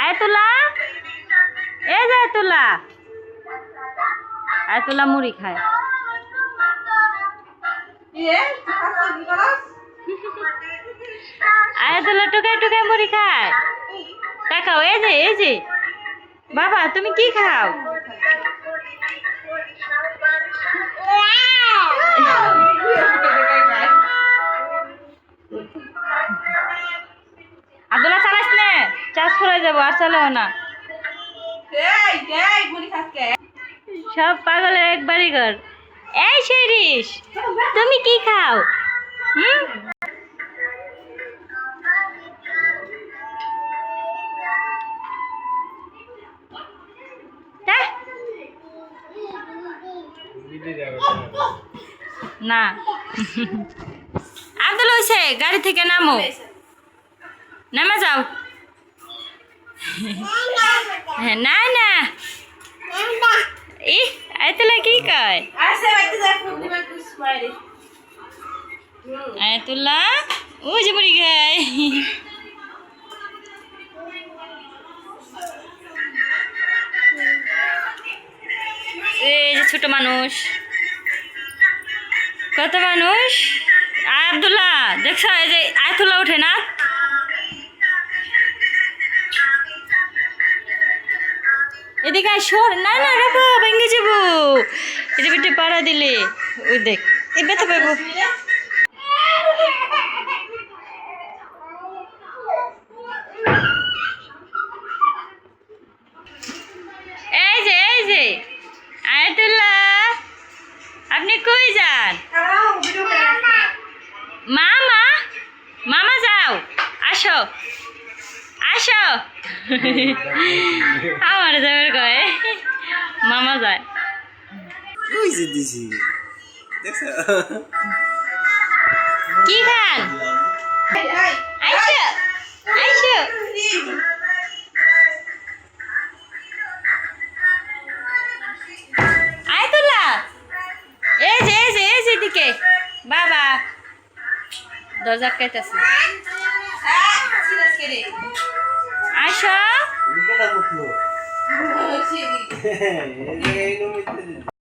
Ayatollah, এই যে Ayatollah, Ayatollah মুড়ি খায়। আয়াতুল্লাহ টুকায় টুকায় মুড়ি খায়। দেখাও, এই যে বাবা, তুমি কি খাও? আব্দুল্লাহ চালাইস না, চাষ ফুরাই যাবো, আর চালাও না। সব পাগলের একবারই ঘর। এই শিরিষ, তুমি কি খাও? না আব্দুল হইছে, গাড়ি থেকে নামো, নামা যাও। না না, আয়াতুল্লাহ কি কয়? আয়াতুল্লাহ ওই যে মুড়ি খায়। এই যে ছোট মানুষ, কত মানুষ। আব্দুল্লাহ দেখছ, এই যে আয়াতুল্লাহ ওঠে না। এদিকে সর, না না রাখো, ভেঙে যাবো। এটা বেটে পাড়া দিলে ওই দেখ, এই ব্যথা পাবো। এই যে আয়াতুল্লাহ, আপনি কই যান? মামা, মামা যাও, আসো আসো। আমার যাবে কয়, মামা যায়। কি খান? আইসো আইসো। আয়াতুল্লাহ, এই যে দিকে বাবা দরজা আটকাইতেছে। আসো।